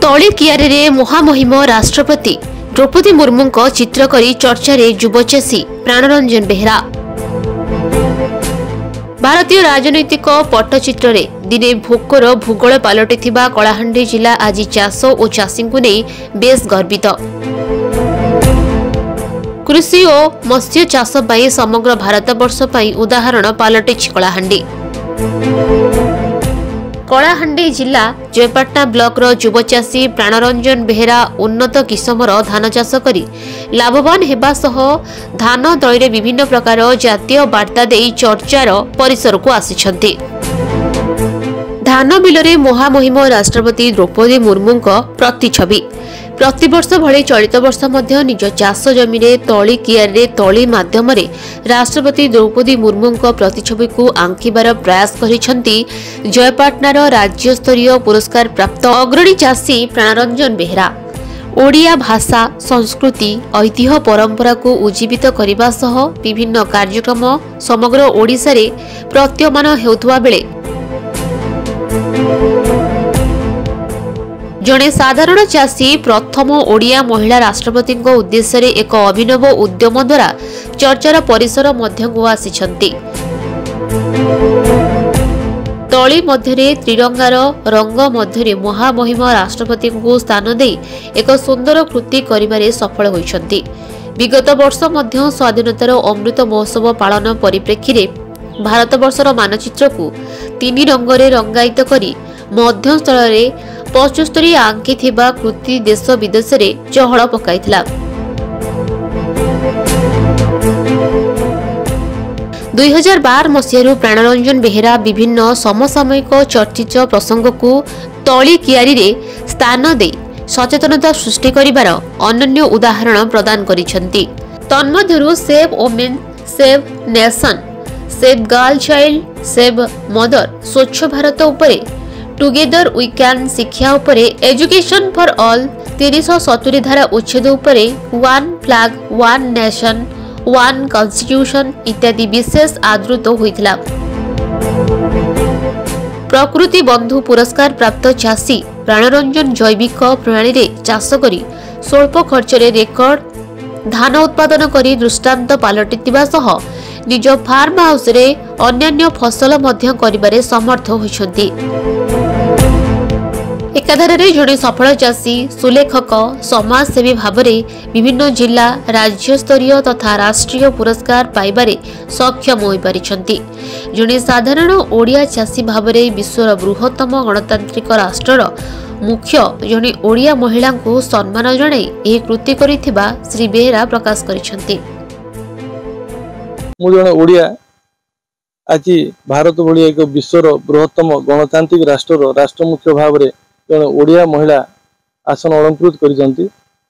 तली कियारे महामहिम राष्ट्रपति द्रौपदी मुर्मू चित्र करी चर्चा रे युवचाषी प्राणरंजन बेहरा। भारतीय राजनैतिक पट्टचित्र रे दिने भोकर भूगोल पलटि कलाहांडी जिला आज चाष और चाषी को नहीं बेस गर्वित। कृषि और मत्स्य चाष पाई समग्र भारतवर्ष पाई उदाहरण पलटि कलाहांडी। कलाहांडी जिला जयपाटना ब्लॉक रो युवचाषी प्राणरंजन बेहरा उन्नत किस्मर धान चाष करी लाभवान हेबा सह धान तळे विभिन्न प्रकार जातीय वार्ता देई चर्चार परिसर को आसिछन्ति। धान बिलरे महामहिम राष्ट्रपति द्रौपदी मुर्मू प्रतिछवि प्रतिवर्ष भली चलित वर्ष मध्य निज चाष जमी तली कियारे तली माध्यम राष्ट्रपति द्रौपदी मुर्मू प्रतिछवि को आंकिबार प्रयास करिसेंती जयपाटनार राज्य स्तरीय पुरस्कार प्राप्त अग्रणी चाषी प्राणरंजन बेहरा। ओडिया भाषा संस्कृति ऐतिह्य परंपरा को उज्जीवित करने सह विभिन्न कार्यक्रम समग्र ओडिशा रे प्रतीयमान हेउथुवा बेले जड़े साधारण चाषी प्रथम ओडिया महिला राष्ट्रपति उद्देश्य एक अभिनव उद्यम द्वारा चर्चार परिसर मध्य को आसिछन्ति। तली मध्य त्रिरंगार रंग मध्य महामहिम राष्ट्रपति को स्थान दे एक सुंदर कृति करिबारे सफल होइछन्ति। विगत वर्ष मध्य स्वाधीनतार अमृत महोत्सव पालन परिप्रेक्षी रे भारतवर्षर मानचित्र को 3 रंगरे रंगायित करी मध्यस्थल रे 75 आंकी थिबा कृति देश विदेश रे चहल पकाइथिला। 2012 मसीह प्राणरंजन बेहरा विभिन्न समसामयिक चर्चित प्रसंग को तली कियारी रे स्थान दे सचेतनता सृष्टि करिबार अनन्य उदाहरण प्रदान करिसेंती। तन्मध्यरु save women, save nation, save girl child, save mother, Swachh Bharat उपरे, टुगेदर वी कैन शिक्षा उपरे, एजुकेशन फॉर ऑल, 370 धारा उच्छेद उपरे, one flag one nation one constitution इत्यादि विशेष आदृत होइथिला। प्रकृति बंधु पुरस्कार प्राप्त चाषी प्राणरंजन जैविक प्रणाली रे चाष करी स्वल्प खर्च रे रेकर्ड धान उत्पादन करी दृष्टांत पलटिथिबा सह निज फार्म हाउस रे अन्यान्य फसल मध्य करिबारे समर्थ होइछन्ति। एकाधारे जड़े सफल चाषी सुलेखक समाजसेवी भाव में विभिन्न जिला राज्य स्तरीय तथा राष्ट्रीय पुरस्कार पाइबारे सक्षम होई पारिछन्ति। जड़े साधारण ओडिया चाषी भाव में विश्वर बृहत्तम गणतांत्रिक राष्ट्रर मुख्य जड़े ओडिया महिला को सम्मान जणाई एही कृति करिथिबा श्री बेहरा प्रकाश करिछन्ति। मु जने ओडिया आज भारत भली एक विश्वर बृहत्तम गणतांत्रिक राष्ट्र मुख्य भाव में जन ओडिया महिला आसन अलंकृत करिसंती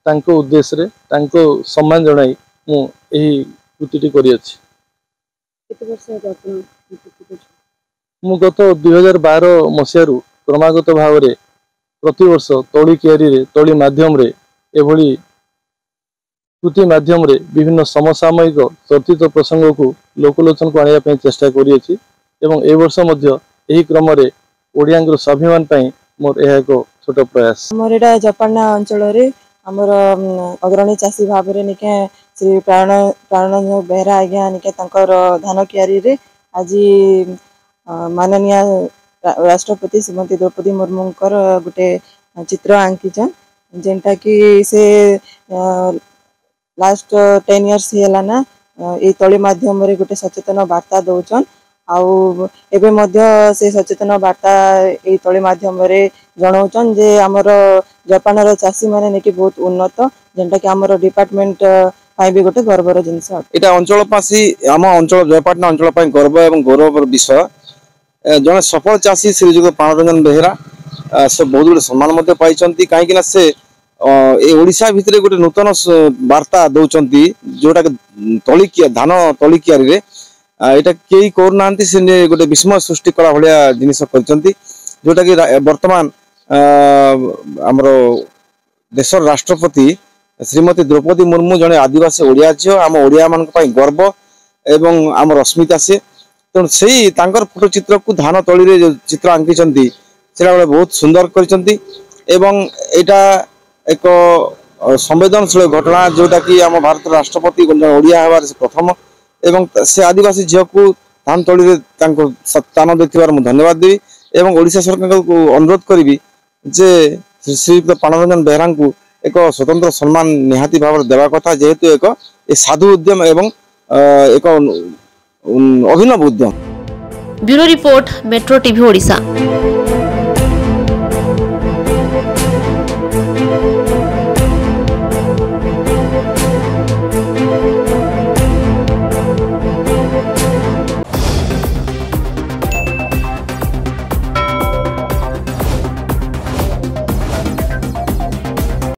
तांको उद्देश्य रे तांको सम्मान जणाई मु एही कृतिटी करि अछि। केते वर्ष आपण मु गत 2012 मसियारु क्रमागत भाव रे प्रति वर्ष तली कियारी रे तली माध्यम रे एभली कृति माध्यम रे विभिन्न समसामयिक चर्चित प्रसंग को लोकलोचन को आनिया पय चेष्टा करि अछि एवं ए वर्ष मध्य एही क्रम रे ओडियांगर स्वाभिमान पय मोर यह एक छोट प्रयास। हमर एटा जपाना अंचल रे हमर अग्रणी चाषी भाव रे निके श्री प्राणरंजन बेहरा आज्ञा निके तांकर धान कियारी रे आज माननीय राष्ट्रपति श्रीमती द्रौपदी मुर्मू गोटे चित्र आंकिछन जेनटा कि से लास्ट 10 इयर्स हेला ना ए तली माध्यम रे गोटे सचेतन वार्ता दउछन आउ एबे मध्य से सचेतन वार्ता ए तली माध्यम रे जणाउछन जे हमर जापानर चाषी माने नेकी बहुत उन्नत जेनटा कि हमर डिपार्टमेंट पाई भी गोटे गर्वर जिंस एटा अंचल पासी हम अंचल जयपाटना अंचल पाई गर्व एवं गौरव विषय जने सफल चाषी श्रीजुक्त प्राणरंजन बेहरा से बहुत गुड सम्मान मते पाइचंती काहे कि ना से ए ओडिसा भितरे गोटे नूतन वार्ता दउचंती जोटा तली किया धान तली कियारी रे एटा केई कोर नांती से गोटे विस्मय सृष्टि कला भलिया जिनिस करचंती जोटा कि वर्तमान हमरो देशर राष्ट्रपति श्रीमती द्रौपदी मुर्मू जने आदिवासी ओडिया झियो आम ओडिया मान पई गर्व एवं आम रश्मिता से तेणु से फोटो चित्र को धान तली रे चित्र आंकी सेटा बहुत सुंदर कर एवं एटा एक संवेदनशील घटना जोटा कि आम भारत राष्ट्रपति ओडिया हबार से प्रथम एवं से आदिवासी झील को धान तली स्थान देथिबार मु धन्यवाद देवी एवं ओडिशा सरकार को अनुरोध करी जे श्रीयुक्त प्राणरंजन बेहरा को एक स्वतंत्र सम्मान निहाती भाव देवा कथा जेहेतु एक साधु उद्यम एवं एक अभिनव उद्यम। Bureau report metro TV Odisha.